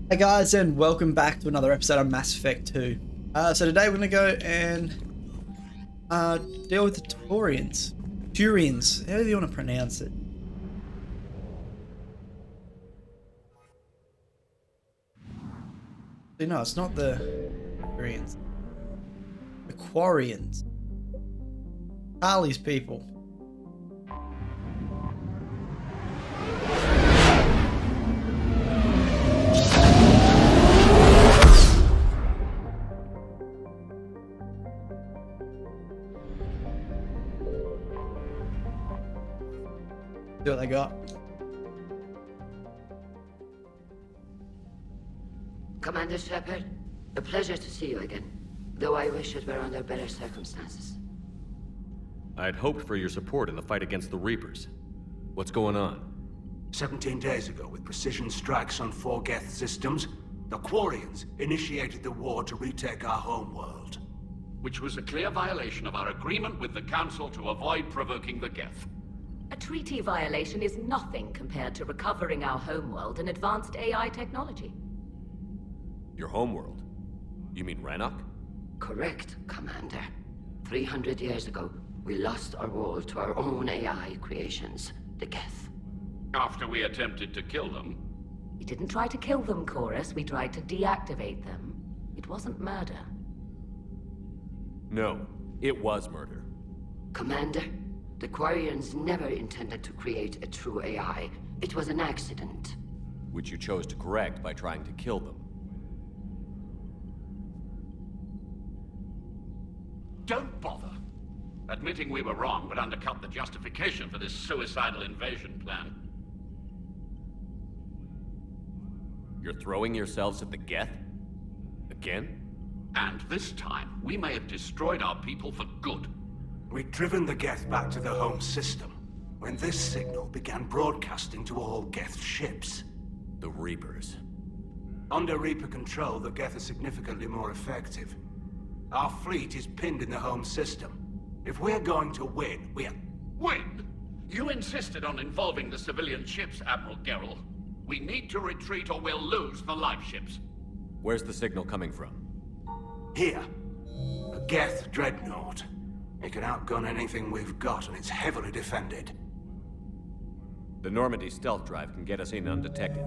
Hey guys, and welcome back to another episode of Mass Effect 2. So today we're going to go and deal with the Turians, how do you want to pronounce it? No, it's not the Turians. The Quarians. Charlie's people. See what they got. Commander Shepard, a pleasure to see you again, though I wish it were under better circumstances. I had hoped for your support in the fight against the Reapers. What's going on? 17 days ago, with precision strikes on 4 Geth systems, the Quarians initiated the war to retake our homeworld. Which was a clear violation of our agreement with the Council to avoid provoking the Geth. A treaty violation is nothing compared to recovering our homeworld and advanced AI technology. Your homeworld? You mean Rannoch? Correct, Commander. 300 years ago, we lost our world to our own AI creations, the Geth. After we attempted to kill them. We didn't try to kill them, Chorus. We tried to deactivate them. It wasn't murder. No, it was murder. Commander, the Quarians never intended to create a true AI. It was an accident. Which you chose to correct by trying to kill them. Don't bother. Admitting we were wrong would undercut the justification for this suicidal invasion plan. You're throwing yourselves at the Geth? Again? And this time, we may have destroyed our people for good. We'd driven the Geth back to the home system, when this signal began broadcasting to all Geth ships. The Reapers. Under Reaper control, the Geth are significantly more effective. Our fleet is pinned in the home system. If we're going to win, Win? You insisted on involving the civilian ships, Admiral Gerrel. We need to retreat or we'll lose the live ships. Where's the signal coming from? Here. A Geth Dreadnought. It can outgun anything we've got, and it's heavily defended. The Normandy stealth drive can get us in undetected.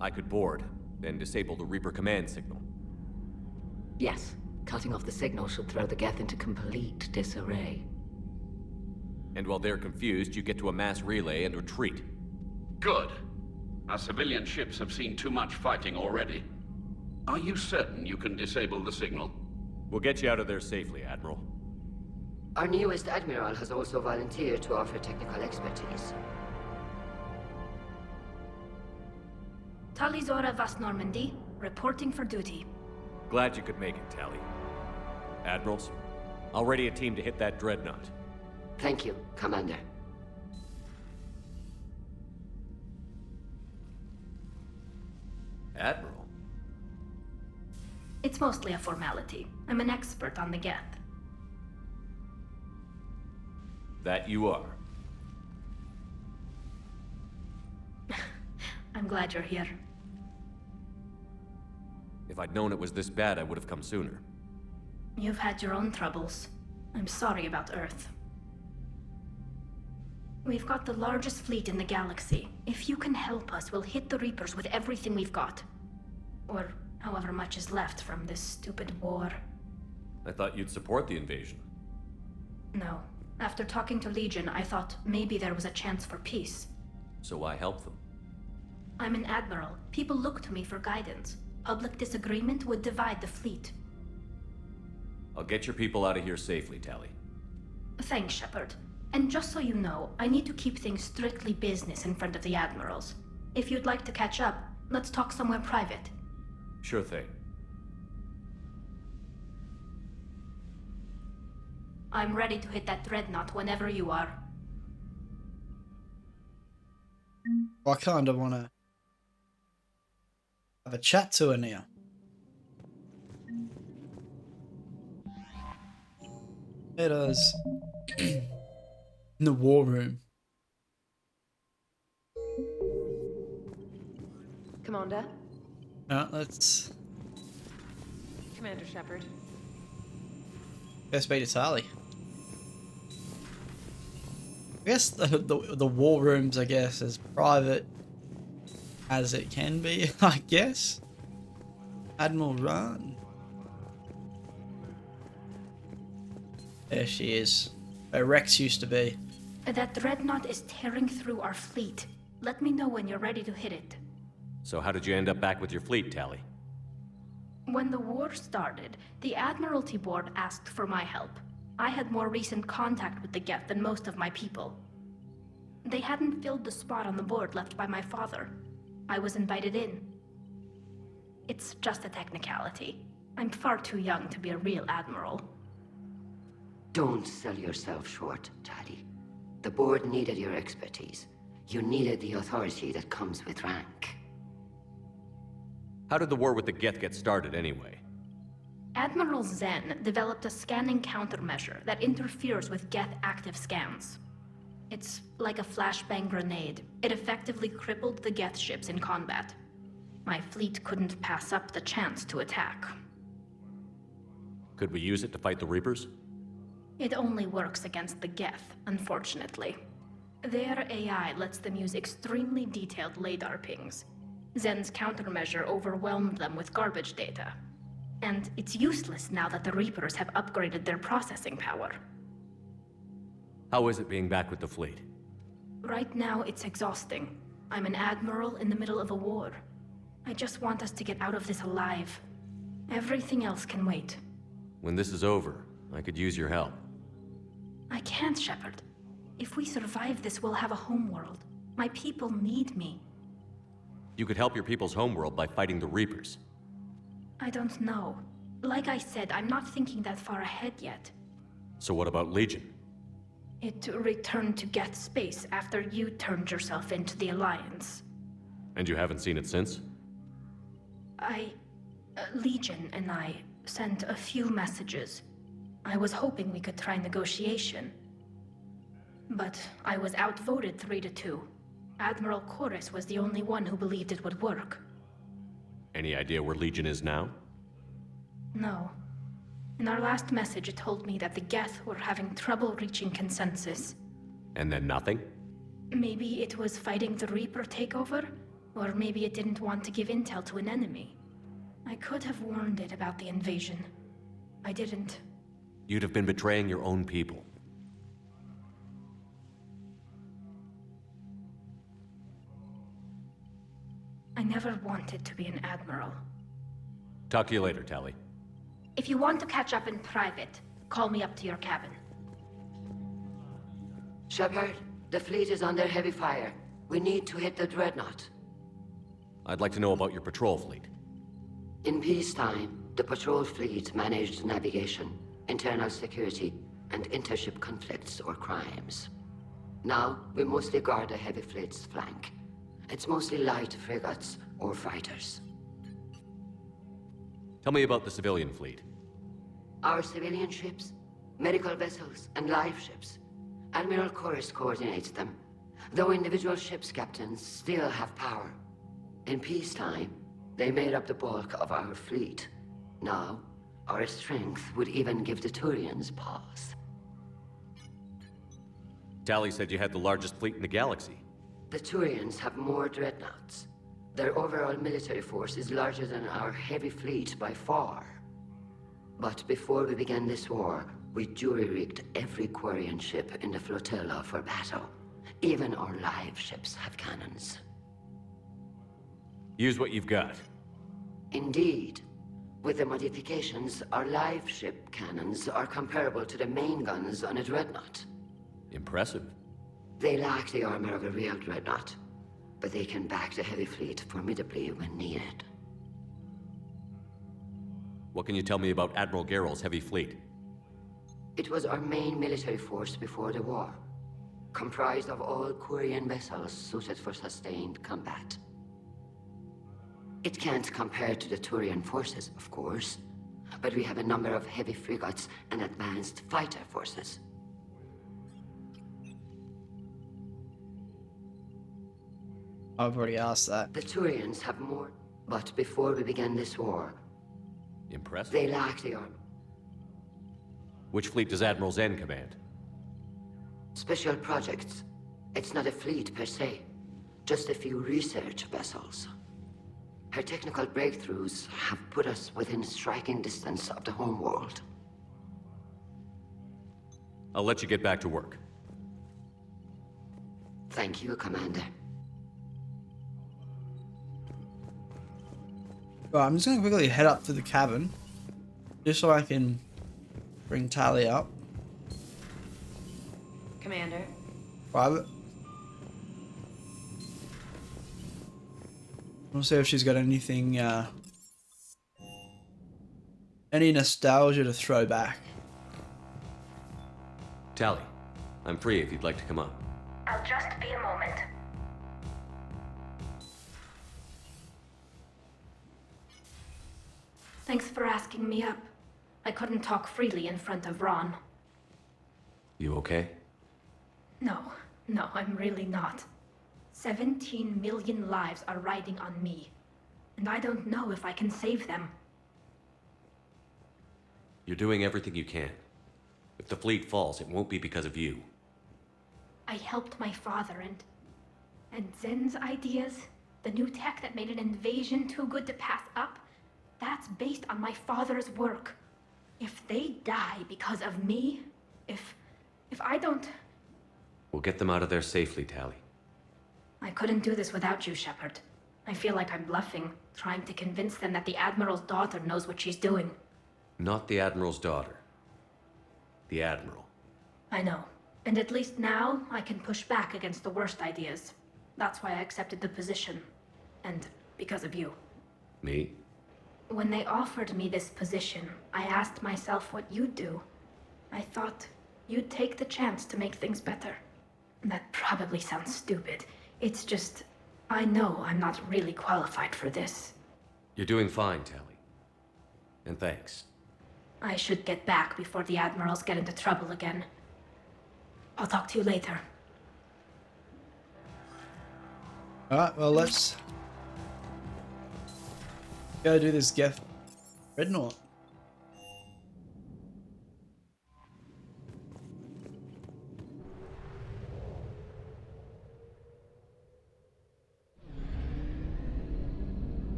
I could board, then disable the Reaper command signal. Yes, cutting off the signal should throw the Geth into complete disarray. And while they're confused, you get to a mass relay and retreat. Good. Our civilian ships have seen too much fighting already. Are you certain you can disable the signal? We'll get you out of there safely, Admiral. Our newest Admiral has also volunteered to offer technical expertise. Talizora Vast Normandy, reporting for duty. Glad you could make it, Tally. Admirals, I'll ready a team to hit that Dreadnought. Thank you, Commander. Admiral? It's mostly a formality. I'm an expert on the Geth. That you are. I'm glad you're here. If I'd known it was this bad, I would have come sooner. You've had your own troubles. I'm sorry about Earth. We've got the largest fleet in the galaxy. If you can help us, we'll hit the Reapers with everything we've got. Or however much is left from this stupid war. I thought you'd support the invasion. No. After talking to Legion, I thought maybe there was a chance for peace. So why help them? I'm an admiral. People look to me for guidance. Public disagreement would divide the fleet. I'll get your people out of here safely, Tally. Thanks, Shepard. And just so you know, I need to keep things strictly business in front of the admirals. If you'd like to catch up, let's talk somewhere private. Sure thing. I'm ready to hit that Dreadnought whenever you are. I kind of want to have a chat to her now. It is in the war room. Commander? Let's Commander Shepard. go speak to Tali. I guess the war room's, I guess, as private as it can be, I guess. Admiral Run. There she is. Where Rex used to be. That dreadnought is tearing through our fleet. Let me know when you're ready to hit it. So how did you end up back with your fleet, Tali? When the war started, the Admiralty Board asked for my help. I had more recent contact with the Geth than most of my people. They hadn't filled the spot on the board left by my father. I was invited in. It's just a technicality. I'm far too young to be a real admiral. Don't sell yourself short, Tali. The board needed your expertise. You needed the authority that comes with rank. How did the war with the Geth get started anyway? Admiral Zen developed a scanning countermeasure that interferes with Geth active scans. It's like a flashbang grenade. It effectively crippled the Geth ships in combat. My fleet couldn't pass up the chance to attack. Could we use it to fight the Reapers? It only works against the Geth, unfortunately. Their AI lets them use extremely detailed LADAR pings. Zen's countermeasure overwhelmed them with garbage data. And it's useless now that the Reapers have upgraded their processing power. How is it being back with the fleet? Right now, it's exhausting. I'm an admiral in the middle of a war. I just want us to get out of this alive. Everything else can wait. When this is over, I could use your help. I can't, Shepard. If we survive this, we'll have a homeworld. My people need me. You could help your people's homeworld by fighting the Reapers. I don't know. Like I said, I'm not thinking that far ahead yet. So what about Legion? It returned to Geth space after you turned yourself into the Alliance. And you haven't seen it since? Legion and I sent a few messages. I was hoping we could try negotiation. But I was outvoted 3-2. Admiral Chorus was the only one who believed it would work. Any idea where Legion is now? No. In our last message, it told me that the Geth were having trouble reaching consensus. And then nothing? Maybe it was fighting the Reaper takeover, or maybe it didn't want to give intel to an enemy. I could have warned it about the invasion. I didn't. You'd have been betraying your own people. I never wanted to be an admiral. Talk to you later, Tali. If you want to catch up in private, call me up to your cabin. Shepard, the fleet is under heavy fire. We need to hit the Dreadnought. I'd like to know about your patrol fleet. In peacetime, the patrol fleet managed navigation, internal security, and intership conflicts or crimes. Now, we mostly guard the heavy fleet's flank. It's mostly light frigates or fighters. Tell me about the civilian fleet. Our civilian ships, medical vessels, and live ships. Admiral Chorus coordinates them, though individual ships' captains still have power. In peacetime, they made up the bulk of our fleet. Now, our strength would even give the Turians pause. Tali said you had the largest fleet in the galaxy. The Turians have more dreadnoughts. Their overall military force is larger than our heavy fleet by far. But before we began this war, we jury-rigged every Quarian ship in the flotilla for battle. Even our live ships have cannons. Use what you've got. Indeed. With the modifications, our live ship cannons are comparable to the main guns on a dreadnought. Impressive. They lack the armor of a real dreadnought, but they can back the heavy fleet formidably when needed. What can you tell me about Admiral Geral's heavy fleet? It was our main military force before the war, comprised of all Quarian vessels suited for sustained combat. It can't compare to the Turian forces, of course, but we have a number of heavy frigates and advanced fighter forces. I've already asked that. The Turians have more... But before we began this war, Impressive. they lacked the arm. Which fleet does Admiral Zen command? Special projects. It's not a fleet per se, just a few research vessels. Her technical breakthroughs have put us within striking distance of the homeworld. I'll let you get back to work. Thank you, Commander. Right, I'm just gonna quickly head up to the cabin, just so I can bring Tali up. Commander. Private. We'll see if she's got anything, any nostalgia to throw back. Tali, I'm free if you'd like to come up. I'll just be a moment. Thanks for asking me up. I couldn't talk freely in front of Ron. You okay? No, I'm really not. 17 million lives are riding on me, and I don't know if I can save them. You're doing everything you can. If the fleet falls, it won't be because of you. I helped my father and Zen's ideas, the new tech that made an invasion too good to pass up, that's based on my father's work. If they die because of me, if I don't... We'll get them out of there safely, Tali. I couldn't do this without you, Shepard. I feel like I'm bluffing, trying to convince them that the Admiral's daughter knows what she's doing. Not the Admiral's daughter. The Admiral. I know. And at least now, I can push back against the worst ideas. That's why I accepted the position. And because of you. Me? When they offered me this position, I asked myself what you'd do. I thought you'd take the chance to make things better. That probably sounds stupid. It's just, I know I'm not really qualified for this. You're doing fine, Tali. And thanks. I should get back before the Admirals get into trouble again. I'll talk to you later. Alright, well let's go do this Geth Dreadnought.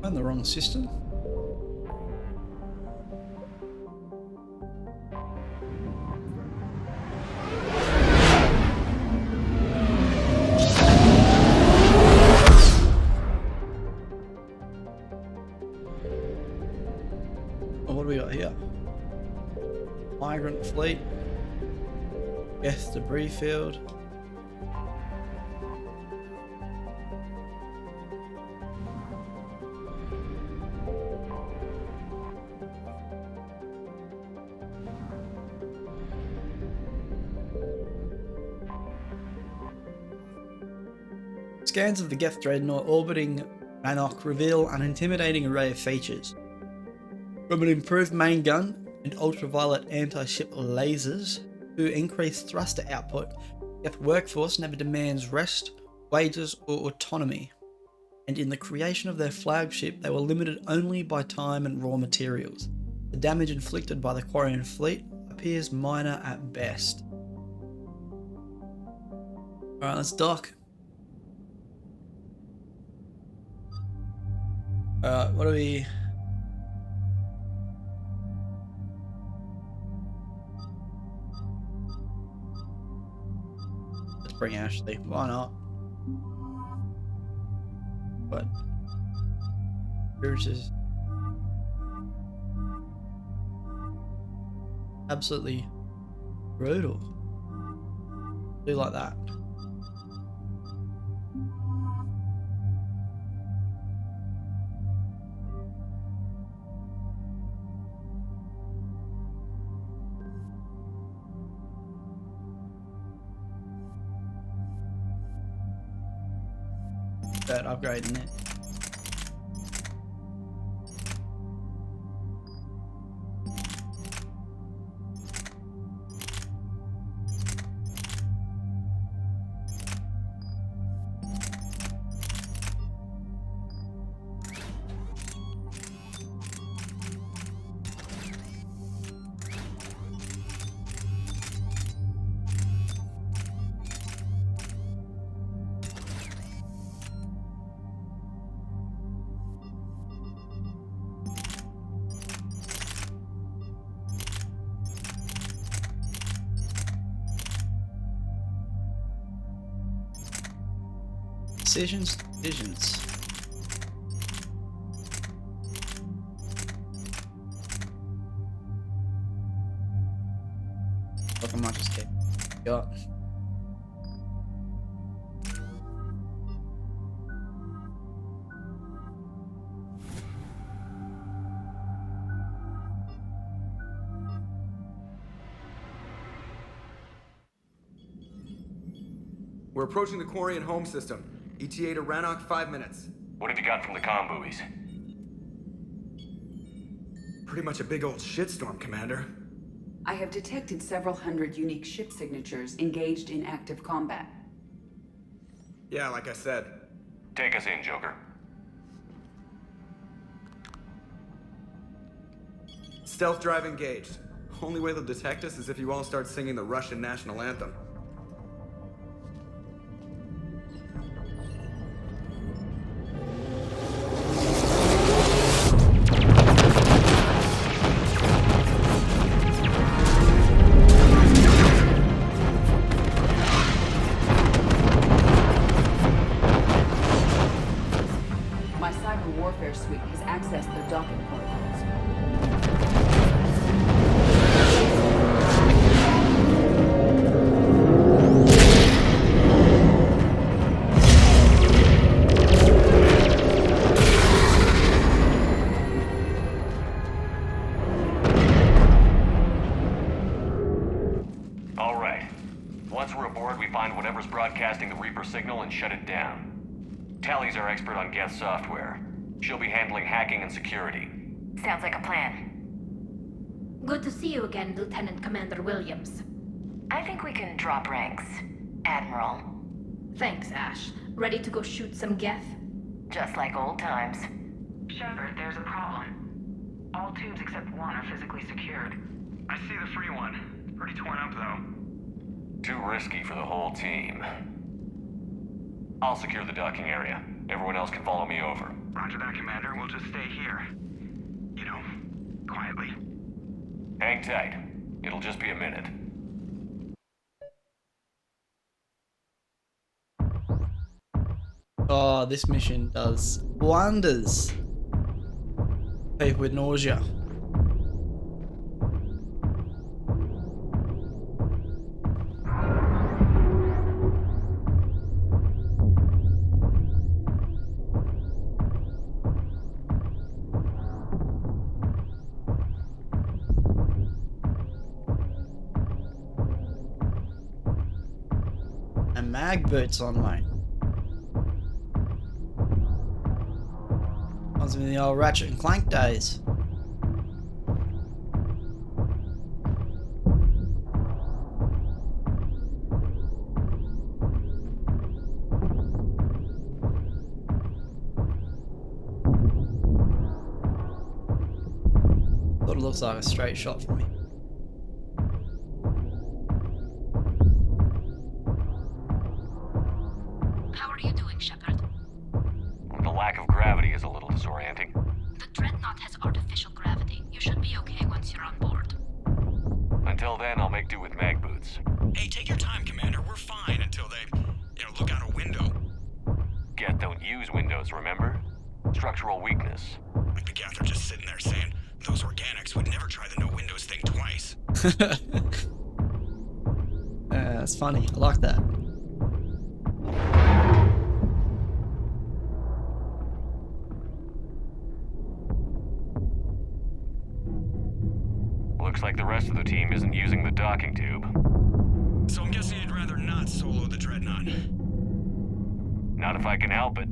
I'm the wrong system. Oh, what do we got here? Migrant fleet. Geth debris field. Scans of the Geth Dreadnought orbiting Rannoch reveal an intimidating array of features. From an improved main gun and ultraviolet anti-ship lasers to increased thruster output, the Geth workforce never demands rest, wages or autonomy. And in the creation of their flagship, they were limited only by time and raw materials. The damage inflicted by the Quarian fleet appears minor at best. Alright, let's dock. What do we... Let's bring Ashley. Why not? But... Yours is... absolutely brutal. Do like that. That upgrading it. Decisions. Look, I might just keep got. We're approaching the quarry and home system. ETA to Rannoch, 5 minutes. What have you got from the comm buoys? Pretty much a big old shitstorm, Commander. I have detected several hundred unique ship signatures engaged in active combat. Yeah, like I said. Take us in, Joker. Stealth drive engaged. Only way they'll detect us is if you all start singing the Russian national anthem. My cyber warfare suite has accessed their docking protocols. All right. Once we're aboard, we find whatever's broadcasting the Reaper signal and shut it down. Tally's our expert on Geth software. She'll be handling hacking and security. Sounds like a plan. Good to see you again, Lieutenant Commander Williams. I think we can drop ranks, Admiral. Thanks, Ash. Ready to go shoot some Geth? Just like old times. Shepard, there's a problem. All tubes except one are physically secured. I see the free one. Pretty torn up, though. Too risky for the whole team. I'll secure the docking area. Everyone else can follow me over. Roger that, Commander. We'll just stay here. You know, quietly. Hang tight. It'll just be a minute. Oh, this mission does wonders. People with nausea. And mag boots on, mate. Reminds me of the old Ratchet and Clank days. Thought it looks like a straight shot from me. How are you doing, Shepard? The lack of gravity is a little disorienting. The Dreadnought has artificial gravity. You should be okay once you're on board. Until then, I'll make do with mag boots. Hey, take your time, Commander. We're fine until they, look out a window. Geth don't use windows, remember? Structural weakness. Like the Geth are just sitting there saying, those organics would never try the no windows thing twice. That's funny. I like that. Looks like the rest of the team isn't using the docking tube. So I'm guessing you'd rather not solo the Dreadnought. Not if I can help it.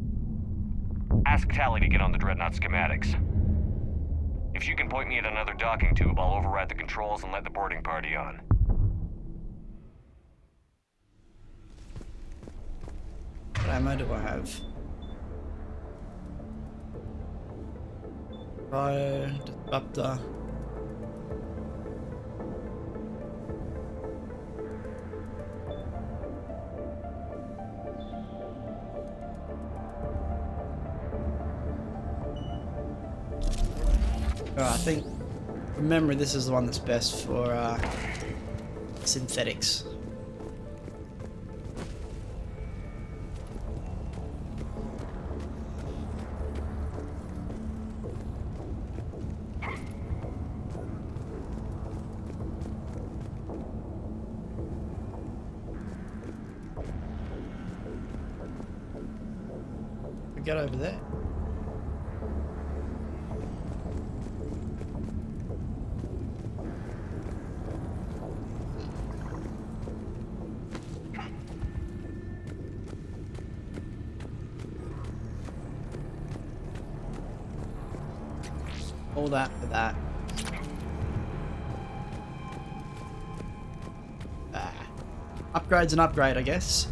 Ask Tally to get on the Dreadnought schematics. If she can point me at another docking tube, I'll override the controls and let the boarding party on. What ammo do I have? Fire, disruptor. I think, from memory, this is the one that's best for synthetics. get over there? All that for that. Upgrade's an upgrade, I guess.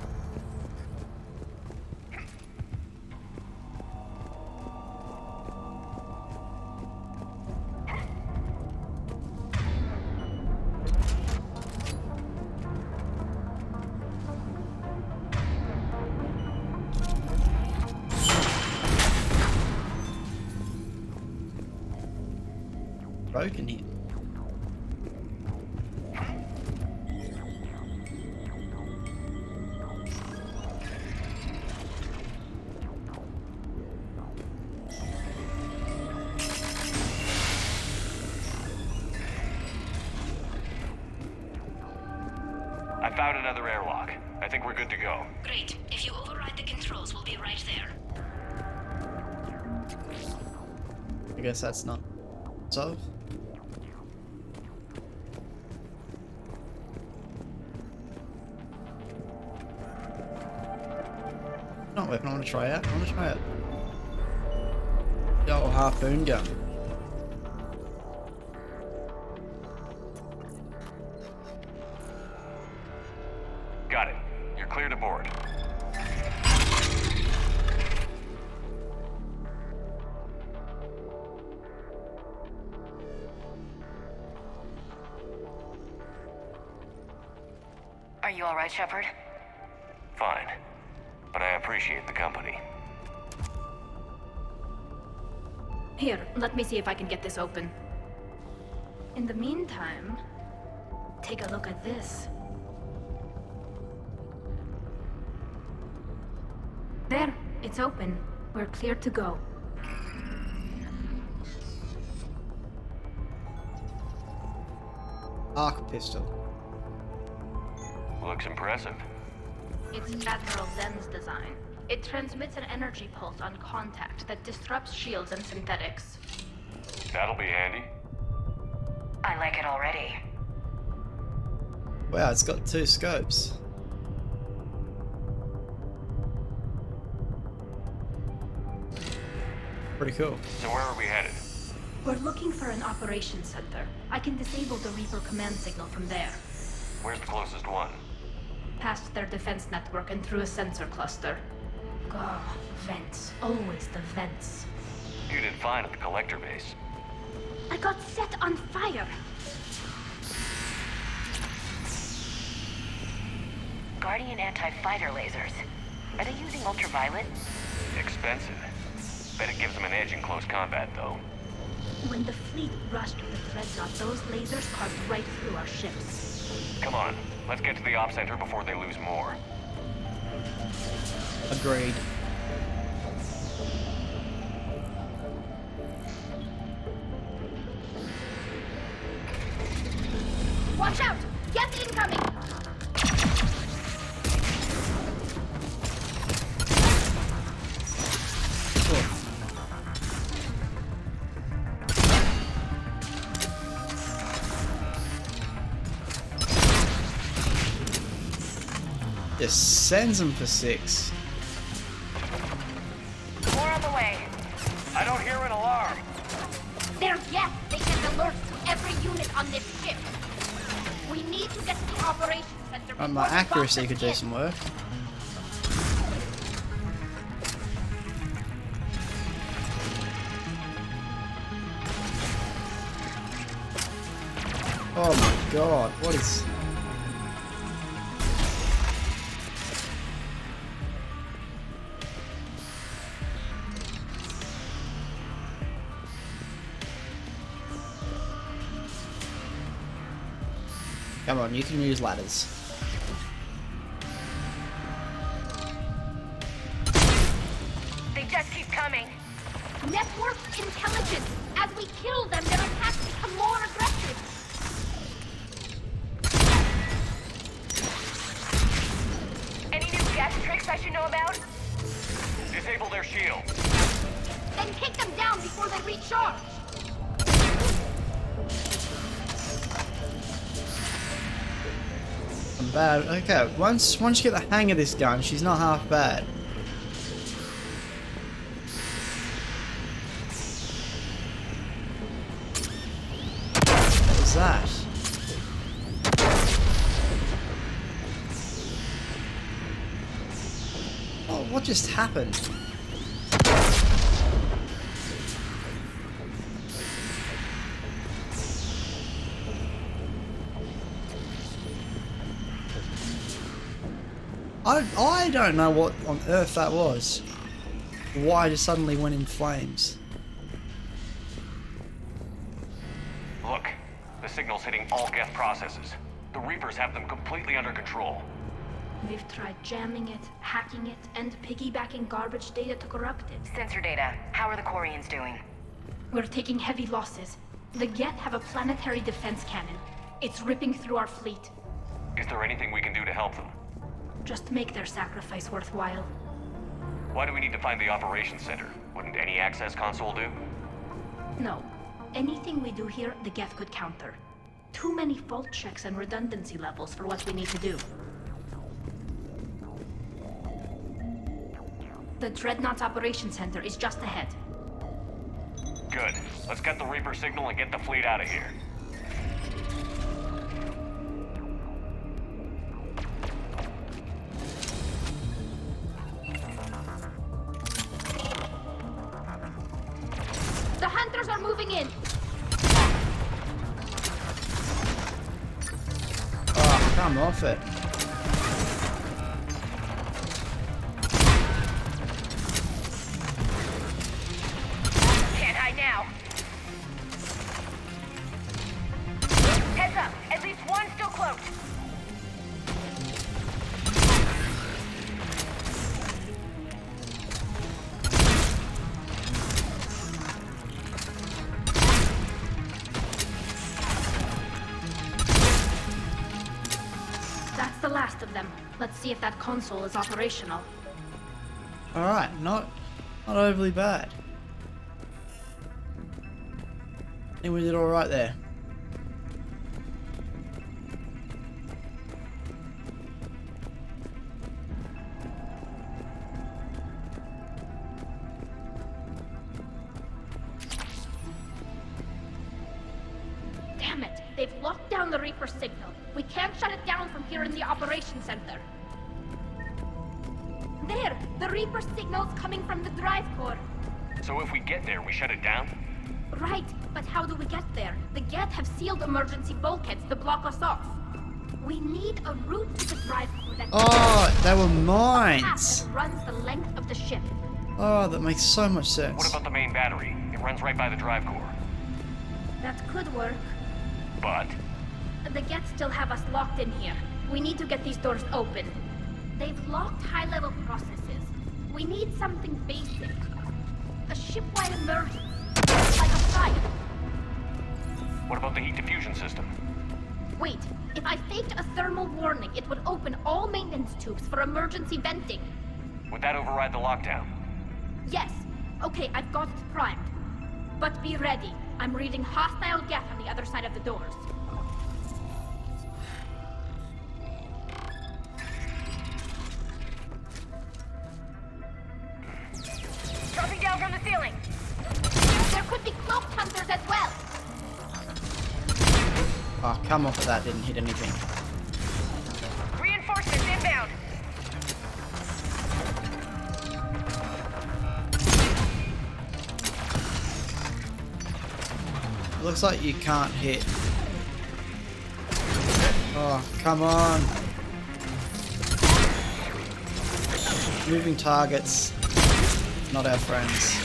Broken here. I found another airlock. I think we're good to go. Great. If you override the controls, we'll be right there. I guess that's not so. Not a weapon I want to try out. I want to try out the old harpoon gun. Got it. You're clear to board. Are you all right, Shepard? Fine. But I appreciate the company. Here, let me see if I can get this open. In the meantime, take a look at this. There, it's open. We're clear to go. Arc pistol. Looks impressive. It's Admiral Zen's design. It transmits an energy pulse on contact that disrupts shields and synthetics. That'll be handy. I like it already. Wow, it's got 2 scopes. Pretty cool. So where are we headed? We're looking for an operations center. I can disable the Reaper command signal from there. Where's the closest one? Past their defense network and through a sensor cluster. Oh, vents. Always the vents. You did fine at the collector base. I got set on fire. Guardian anti-fighter lasers. Are they using ultraviolet? Expensive. Bet it gives them an edge in close combat, though. When the fleet rushed the Dreadnought, those lasers carved right through our ships. Come on, let's get to the op center before they lose more. Agreed. Watch out! Get incoming! Just sends them for 6. More on the way. I don't hear an alarm. They're Geth! They send alerts to every unit on this ship! We need to get to the operations center. My accuracy could do some work. Oh my god, what is... Come on, you can use ladders. They just keep coming. Network intelligence! As we kill them, their attacks become more aggressive! Any new gas tricks I should know about? This disable their shields. Then kick them down before they recharge! Bad. Okay, once you get the hang of this gun, she's not half bad. What was that? Oh, what just happened? I don't know what on earth that was. Why it just suddenly went in flames. Look, the signal's hitting all Geth processes. The Reapers have them completely under control. We've tried jamming it, hacking it, and piggybacking garbage data to corrupt it. Sensor data. How are the Quarians doing? We're taking heavy losses. The Geth have a planetary defense cannon. It's ripping through our fleet. Is there anything we can do to help them? Just make their sacrifice worthwhile. Why do we need to find the operations center? Wouldn't any access console do? No. Anything we do here, the Geth could counter. Too many fault checks and redundancy levels for what we need to do. The Dreadnought's operations center is just ahead. Good. Let's get the Reaper signal and get the fleet out of here. The hunters are moving in! Oh, come off it. Can't hide now. Heads up. At least one still close. That's the last of them. Let's see if that console is operational. Alright, not overly bad. I think we did alright there. Damn it! They've locked down the Reaper signal. We can't shut it down from here in the operations center. There! The Reaper signal's coming from the drive core. So if we get there, we shut it down? Right, but how do we get there? The Geth have sealed emergency bulkheads to block us off. We need a route to the drive core that... Oh, they were A mines! path that runs the length of the ship. Oh, that makes so much sense. What about the main battery? It runs right by the drive core. That could work. But The Geth still have us locked in here. We need to get these doors open. They've locked high-level processes. We need something basic. A ship-wide emergency. Like a fire. what about the heat diffusion system? Wait, if I faked a thermal warning, it would open all maintenance tubes for emergency venting. Would that override the lockdown? Yes. Okay, I've got it primed. But be ready. I'm reading hostile Geth on the other side of the doors. Dropping down from the ceiling. There could be cloaked hunters as well. Oh, come off of that, didn't hit anything. Reinforcements inbound. Looks like you can't hit. Oh, come on. Moving targets. Not our friends.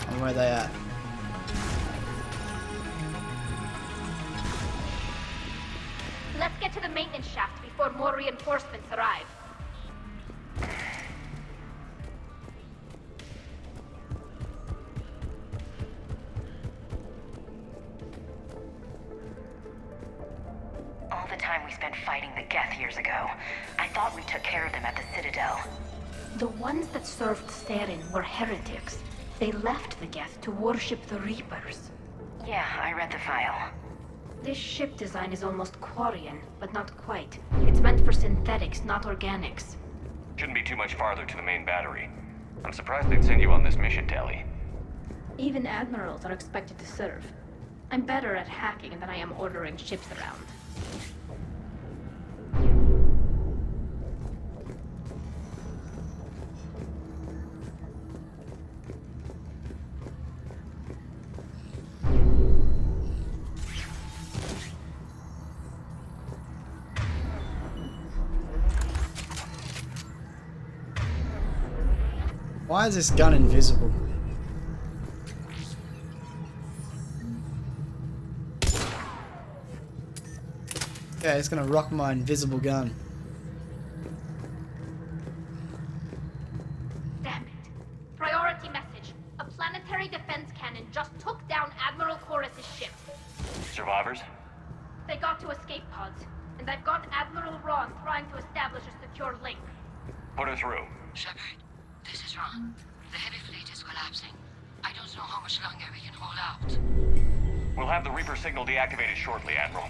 And where are they at? Let's get to the maintenance shaft before more reinforcements arrive. ago. I thought we took care of them at the Citadel. The ones that served Saren were heretics. They left the Geth to worship the Reapers. Yeah, I read the file. This ship design is almost Quarian, but not quite. It's meant for synthetics, not organics. Shouldn't be too much farther to the main battery. I'm surprised they'd send you on this mission, Tali. Even admirals are expected to serve. I'm better at hacking than I am ordering ships around. Why is this gun invisible? Okay, it's gonna rock my invisible gun. Damn it. Priority message. A planetary defense cannon just took down Admiral Chorus's ship. Survivors? They got to escape pods, and I've got Admiral Ron trying to establish a secure link. Put her through. Shepard, this is Ron. The heavy fleet is collapsing. I don't know how much longer we can hold out. We'll have the Reaper signal deactivated shortly, Admiral.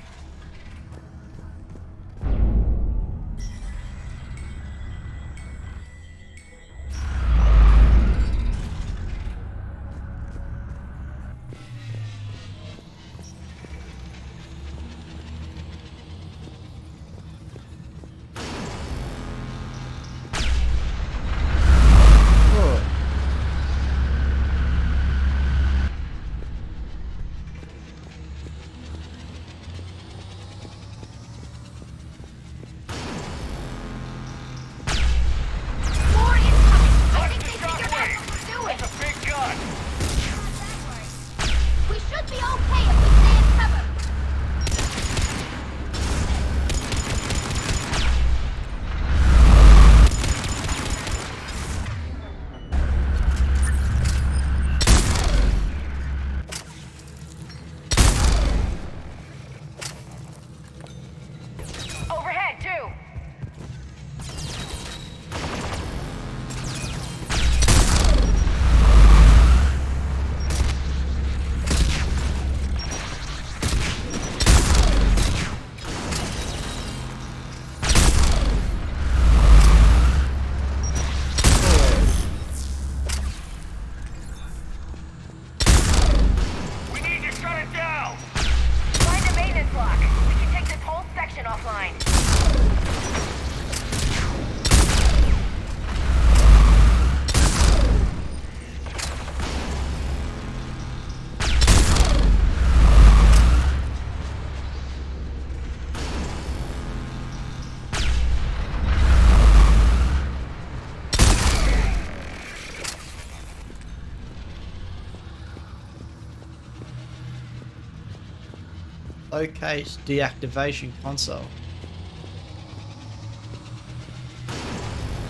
Locate deactivation console.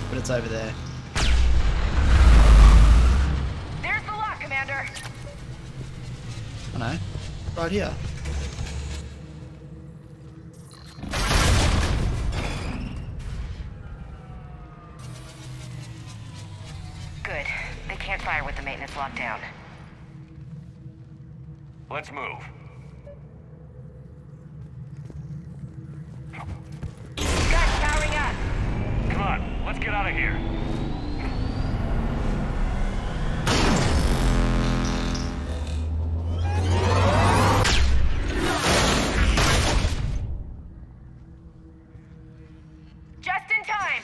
But it's over there. There's the lock, Commander. I know. Right here. Good. They can't fire with the maintenance lockdown. Let's move. Guns powering up. Come on, let's get out of here. Just in time.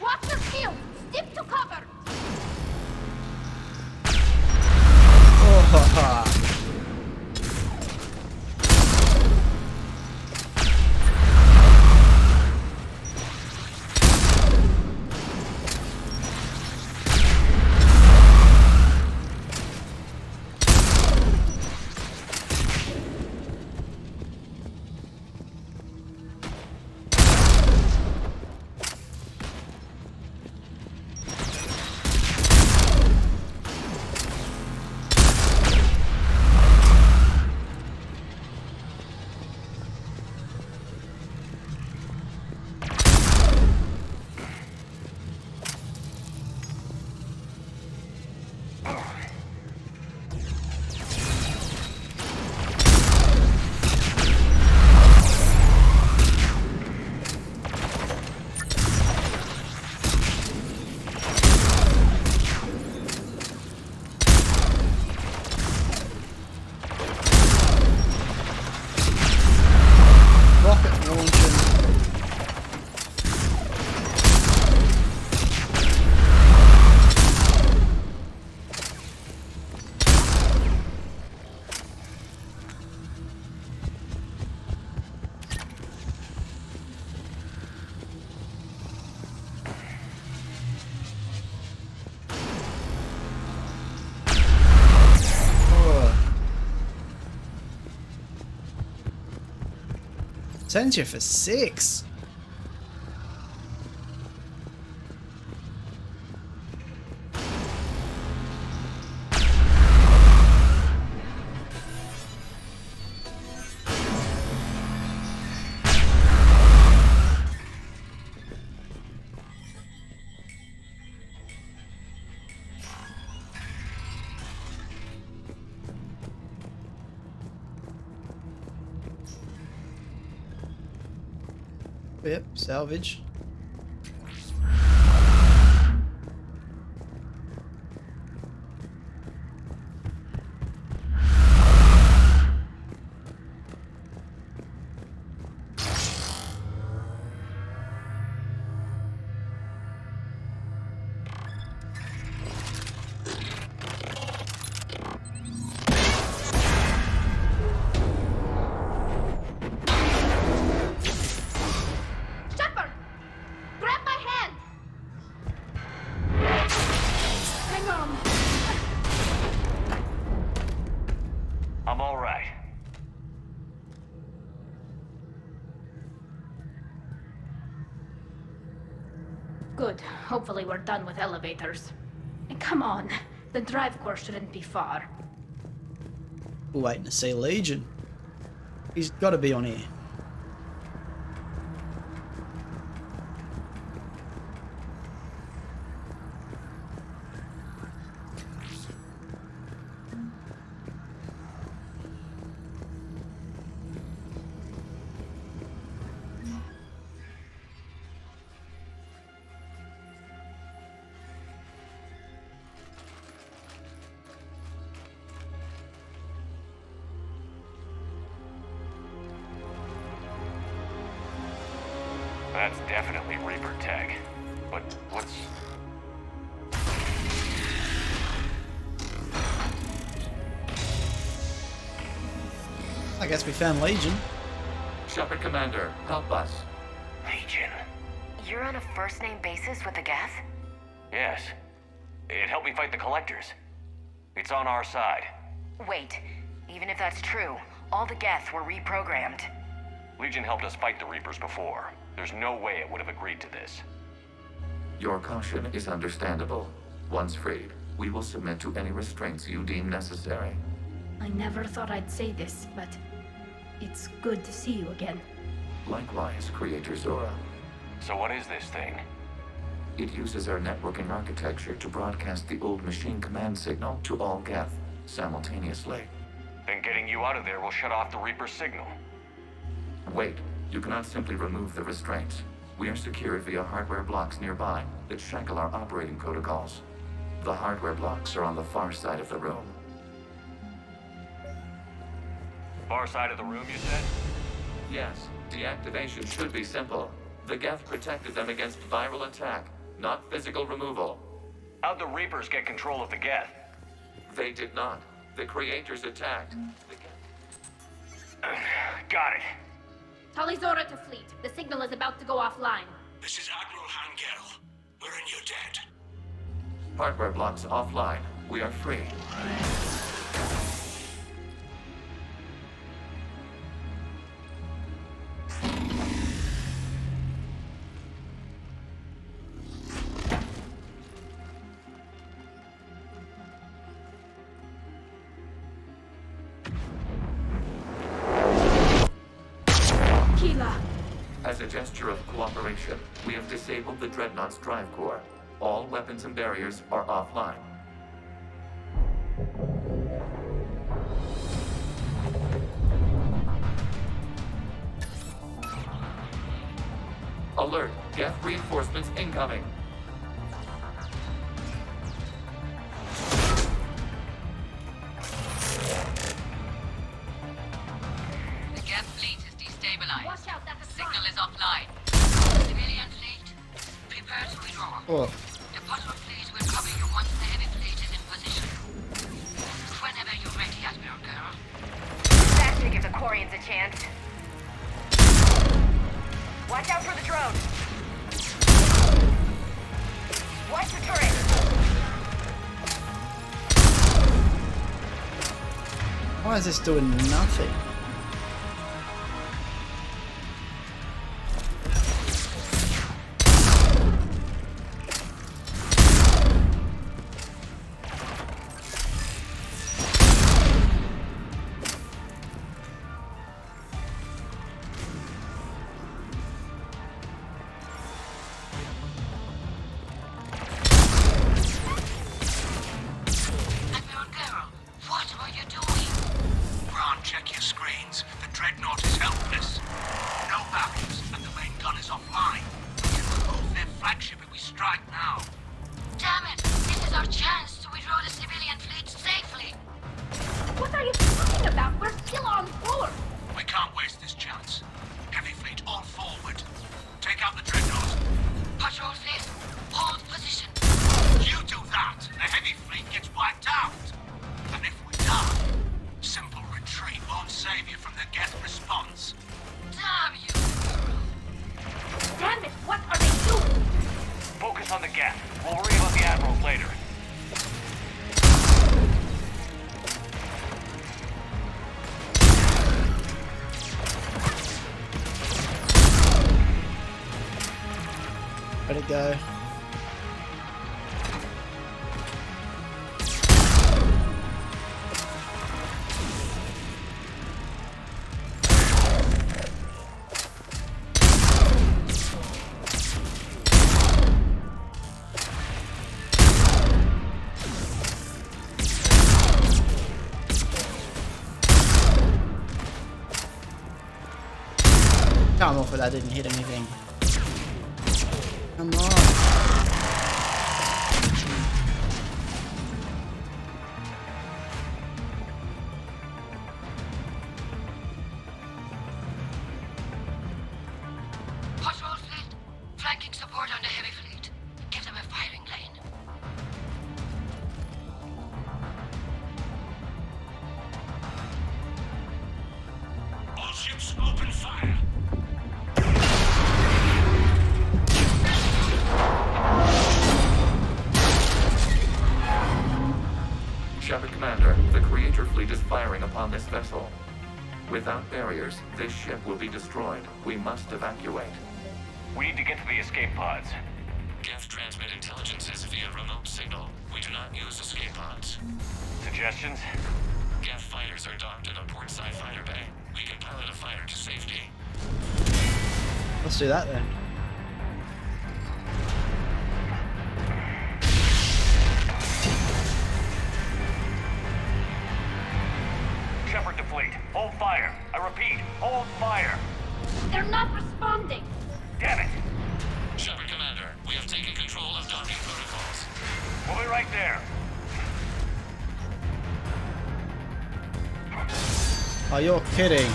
Watch your shield! Stick to cover! Oh, ha, ha. Sends you for 6. Yep, salvage. I'm all right. Good. Hopefully we're done with elevators. And come on, the drive core shouldn't be far. We're waiting to see Legion. He's got to be on here. That's definitely Reaper tech. But what's... I guess we found Legion. Shepard Commander, help us. Legion? You're on a first-name basis with the Geth? Yes. It helped me fight the Collectors. It's on our side. Wait, even if that's true, all the Geth were reprogrammed. Legion helped us fight the Reapers before. There's no way it would have agreed to this. Your caution is understandable. Once freed, we will submit to any restraints you deem necessary. I never thought I'd say this, but it's good to see you again. Likewise, Creator Zora. So what is this thing? It uses our networking architecture to broadcast the old machine command signal to all Geth simultaneously. Then getting you out of there will shut off the Reaper's signal. Wait, you cannot simply remove the restraints. We are secured via hardware blocks nearby that shackle our operating protocols. The hardware blocks are on the far side of the room. Far side of the room, you said? Yes, deactivation should be simple. The Geth protected them against viral attack, not physical removal. How'd the Reapers get control of the Geth? They did not. The Creators attacked. Got it. Tali Zora to fleet. The signal is about to go offline. This is Admiral Hangel. We're in your debt. Hardware blocks offline. We are free. As a gesture of cooperation, we have disabled the Dreadnought's drive core. All weapons and barriers are offline. Alert! Geth reinforcements incoming! The Geth fleet is destabilized. Watch out, that's a Signal is offline. Civilian fleet, prepare to withdraw. Oh. The puzzle fleet will cover you once the heavy fleet is in position. Whenever you're ready, Admiral Girl. That should give the Quarians a chance. Watch out for the drone. Watch the turret. Why is this doing nothing? flagship if we strike now. Damn it! This is our chance to withdraw the civilian fleet safely. What are you talking about? We're still on board. We can't waste this chance. Heavy fleet all forward. Take out the Dreadnought. Patrol fleet, hold position. You do that, the heavy fleet gets wiped out. And if we die, simple retreat won't save you from the Geth response. Damn you, Squirrel. Damn it, what are they doing? Focus on the Geth. We'll worry about the admirals later. Let it go. Come off it, I didn't hit anything. Come on. Patrol fleet, flanking support on the heavy fleet. Give them a firing lane. All ships open fire. Shepard Commander, the Creator fleet is firing upon this vessel. Without barriers, this ship will be destroyed. We must evacuate. We need to get to the escape pods. Geth transmit intelligences via remote signal. We do not use escape pods. Suggestions? Geth fighters are docked in a portside fighter bay. We can pilot a fighter to safety. Let's do that then. Shepard to fleet. Hold fire. I repeat, hold fire. They're not responding. Damn it! Shepard Commander, we have taken control of docking protocols. We'll be right there. Oh, you're kidding.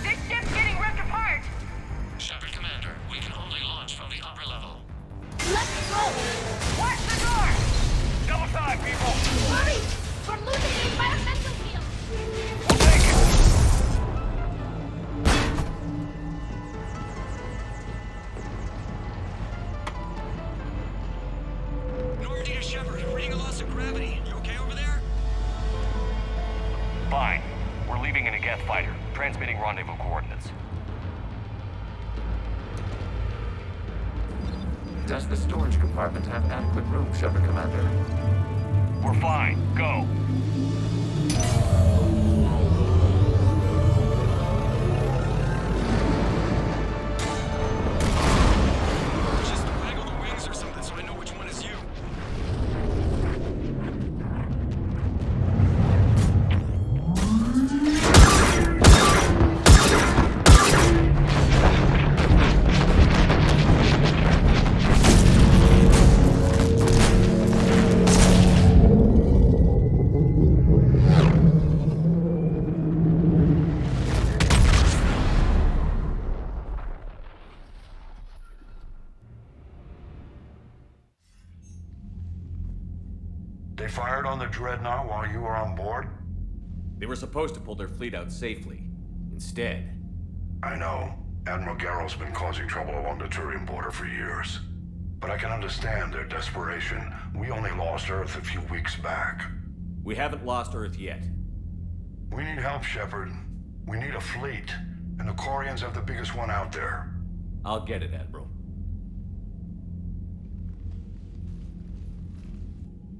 This ship's getting ripped apart! Shepard Commander, we can only launch from the upper level. Let's go! Watch the door! Double time, people! Hurry! We're losing the environmental field! We'll take it! Normandy to Shepard, reading a loss of gravity. You okay over there? Fine. We're leaving in a Geth fighter, transmitting rendezvous coordinates. Does the storage compartment have adequate room, Shepard Commander? We're fine. Go. Just waggle the wings or something so I know which one is you. They fired on the Dreadnought while you were on board? They were supposed to pull their fleet out safely. Instead... I know. Admiral Garrow's been causing trouble along the Turian border for years. But I can understand their desperation. We only lost Earth a few weeks back. We haven't lost Earth yet. We need help, Shepard. We need a fleet. And the Quarians have the biggest one out there. I'll get it, Admiral.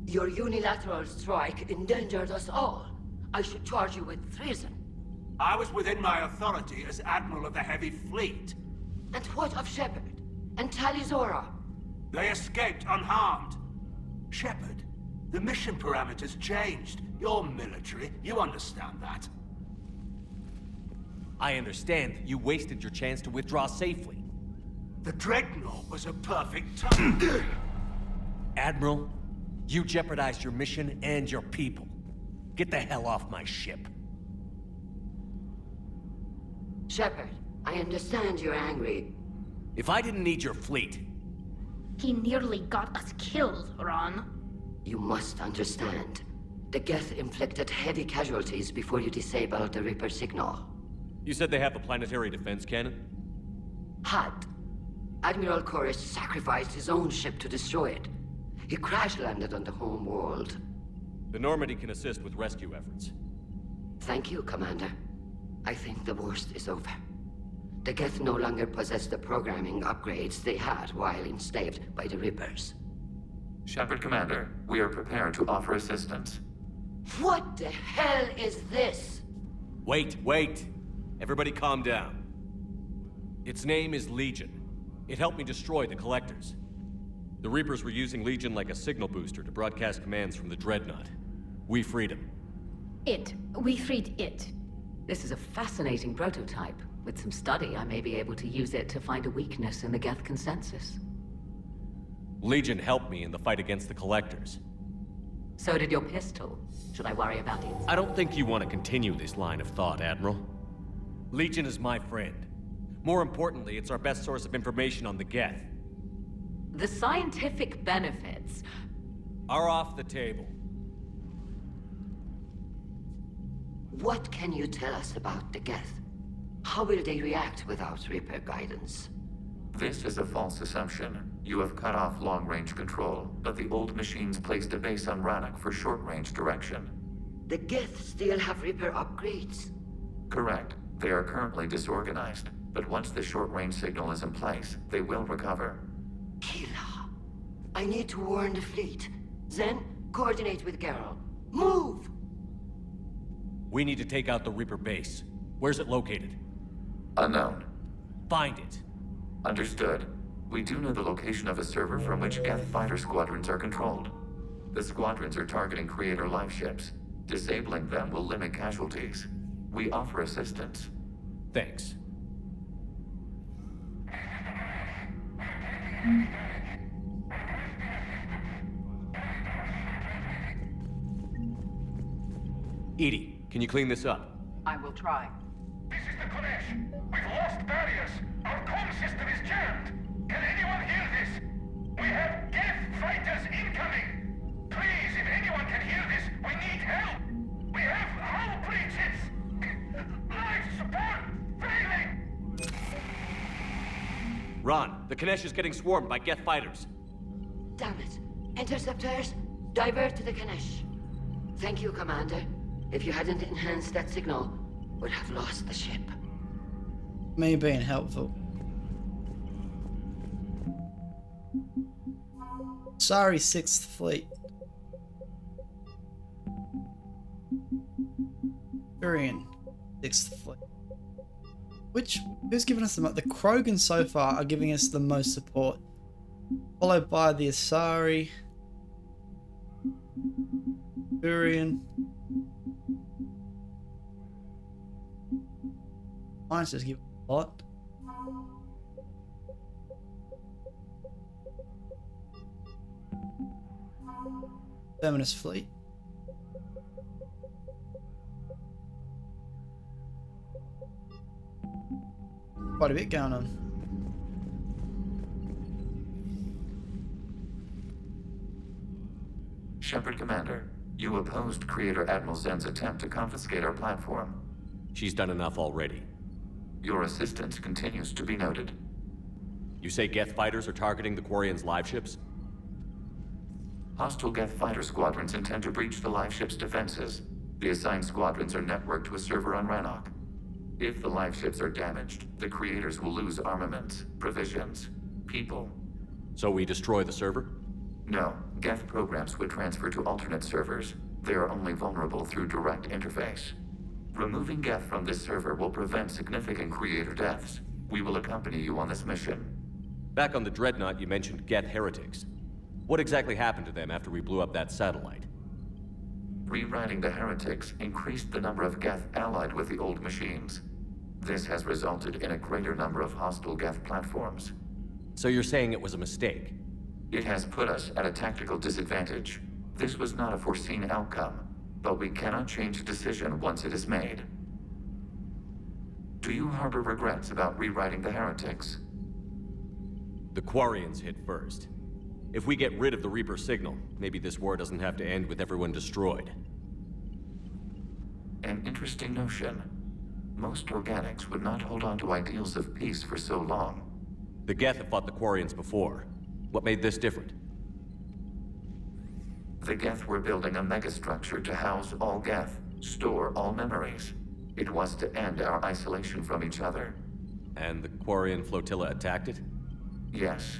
Your unilateral strike endangered us all. I should charge you with treason. I was within my authority as Admiral of the Heavy Fleet. And what of Shepard? And Talizora? They escaped unharmed. Shepard, the mission parameters changed. You're military, you understand that. I understand that you wasted your chance to withdraw safely. The Dreadnought was a perfect time. Admiral, you jeopardized your mission and your people. Get the hell off my ship. Shepard, I understand you're angry. If I didn't need your fleet... He nearly got us killed, Ron. You must understand. The Geth inflicted heavy casualties before you disabled the Reaper signal. You said they have a planetary defense cannon? Had. Admiral Chorus sacrificed his own ship to destroy it. He crash-landed on the home world. The Normandy can assist with rescue efforts. Thank you, Commander. I think the worst is over. The Geth no longer possess the programming upgrades they had while enslaved by the Reapers. Shepard, Commander, we are prepared to offer assistance. What the hell is this? Wait. Everybody calm down. Its name is Legion. It helped me destroy the Collectors. The Reapers were using Legion like a signal booster to broadcast commands from the Dreadnought. We freed him. We freed it. This is a fascinating prototype. With some study, I may be able to use it to find a weakness in the Geth consensus. Legion helped me in the fight against the Collectors. So did your pistol. Should I worry about it? I don't think you want to continue this line of thought, Admiral. Legion is my friend. More importantly, it's our best source of information on the Geth. The scientific benefits are off the table. What can you tell us about the Geth? How will they react without Reaper guidance? This is a false assumption. You have cut off long-range control, but the old machines placed a base on Rannoch for short-range direction. The Geth still have Reaper upgrades? Correct. They are currently disorganized, but once the short-range signal is in place, they will recover. Killa, I need to warn the fleet. Then, coordinate with Geralt. Move! We need to take out the Reaper base. Where's it located? Unknown. Find it. Understood. We do know the location of a server from which Geth fighter squadrons are controlled. The squadrons are targeting Creator live ships. Disabling them will limit casualties. We offer assistance. Thanks. Edie, can you clean this up? I will try. This is the Kodesh. We've lost barriers. Our comm system is jammed. Can anyone hear this? We have Geth fighters incoming. Please, if anyone can hear this, we need help. We have hull breaches. Life support failing. Ron, the Kodesh is getting swarmed by Geth fighters. Damn it. Interceptors, divert to the Ganesh. Thank you, Commander. If you hadn't enhanced that signal, we'd have lost the ship. Me being helpful. Sorry, 6th Fleet. Turian, 6th Fleet. Who's giving us the Krogan so far are giving us the most support. Followed by the Asari. Turian. Mine's just giving a lot. Terminus Fleet. Quite a bit going on. Shepard, Commander, you opposed Creator Admiral Zen's attempt to confiscate our platform. She's done enough already. Your assistance continues to be noted. You say Geth fighters are targeting the Quarian's live ships? Hostile Geth fighter squadrons intend to breach the live ship's defenses. The assigned squadrons are networked to a server on Rannoch. If the live ships are damaged, the Creators will lose armaments, provisions, people. So we destroy the server? No. Geth programs would transfer to alternate servers. They are only vulnerable through direct interface. Removing Geth from this server will prevent significant Creator deaths. We will accompany you on this mission. Back on the Dreadnought, you mentioned Geth heretics. What exactly happened to them after we blew up that satellite? Rewriting the heretics increased the number of Geth allied with the old machines. This has resulted in a greater number of hostile Geth platforms. So you're saying it was a mistake? It has put us at a tactical disadvantage. This was not a foreseen outcome, but we cannot change a decision once it is made. Do you harbor regrets about rewriting the heretics? The Quarians hit first. If we get rid of the Reaper signal, maybe this war doesn't have to end with everyone destroyed. An interesting notion. Most organics would not hold on to ideals of peace for so long. The Geth have fought the Quarians before. What made this different? The Geth were building a megastructure to house all Geth, store all memories. It was to end our isolation from each other. And the Quarian flotilla attacked it? Yes.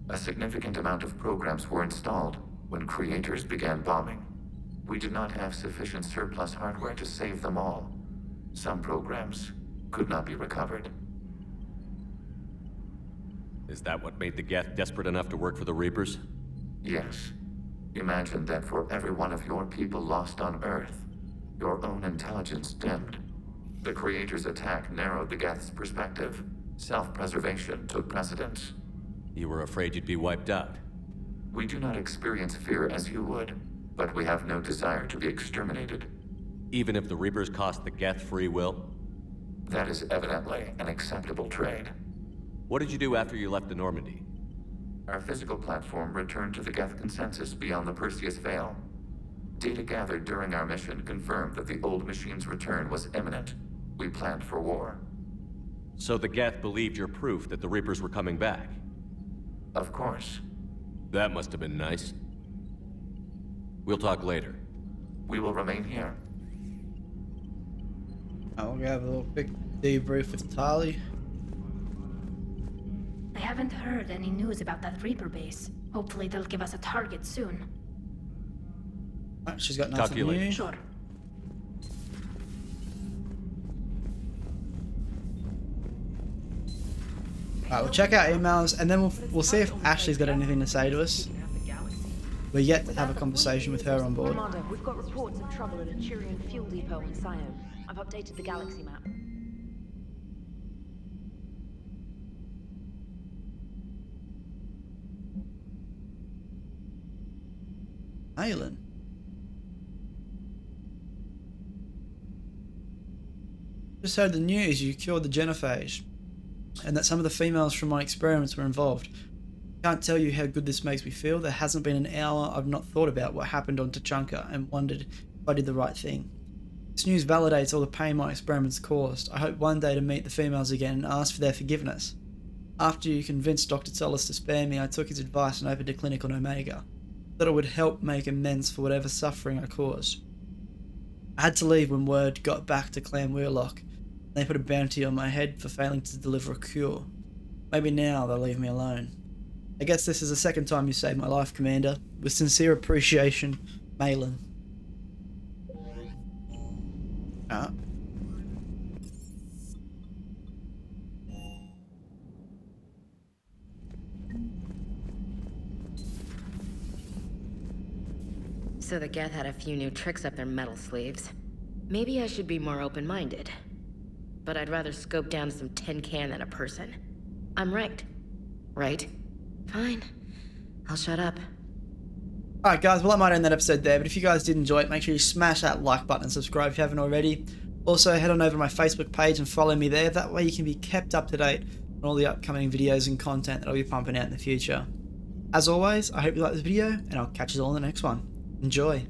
A significant amount of programs were installed when creators began bombing. We did not have sufficient surplus hardware to save them all. Some programs could not be recovered. Is that what made the Geth desperate enough to work for the Reapers? Yes. Imagine that for every one of your people lost on Earth, your own intelligence dimmed. The Creator's attack narrowed the Geth's perspective. Self-preservation took precedence. You were afraid you'd be wiped out. We do not experience fear as you would, but we have no desire to be exterminated. Even if the Reapers cost the Geth free will? That is evidently an acceptable trade. What did you do after you left the Normandy? Our physical platform returned to the Geth consensus beyond the Perseus Veil. Data gathered during our mission confirmed that the old machine's return was imminent. We planned for war. So the Geth believed your proof that the Reapers were coming back? Of course. That must have been nice. We'll talk later. We will remain here. I'll have a little quick debrief with Tali. I haven't heard any news about that Reaper base. Hopefully they'll give us a target soon. Right, she's got Talk nothing to you later. new. Sure. Alright, we'll check our emails and then we'll see if Ashley's got anything to say to us. We're yet to have a conversation with her on board. Commander, we've got reports of trouble at a Turian fuel depot in Scion. I've updated the galaxy map. Aylin. Just heard the news you cured the genophage, and that some of the females from my experiments were involved. Can't tell you how good this makes me feel. There hasn't been an hour I've not thought about what happened on Tuchanka and wondered if I did the right thing. This news validates all the pain my experiments caused. I hope one day to meet the females again and ask for their forgiveness. After you convinced Dr. Solis to spare me, I took his advice and opened a clinic on Omega. Thought it would help make amends for whatever suffering I caused. I had to leave when word got back to Clan Weirlock. They put a bounty on my head for failing to deliver a cure. Maybe now they'll leave me alone. I guess this is the second time you saved my life, Commander. With sincere appreciation, Malin. So the Geth had a few new tricks up their metal sleeves. Maybe I should be more open-minded. But I'd rather scope down some tin can than a person. I'm ranked. Right? Fine. I'll shut up. Alright guys, well I might end that episode there, but if you guys did enjoy it, make sure you smash that like button and subscribe if you haven't already. Also, head on over to my Facebook page and follow me there. That way you can be kept up to date on all the upcoming videos and content that I'll be pumping out in the future. As always, I hope you like this video, and I'll catch you all in the next one. Enjoy.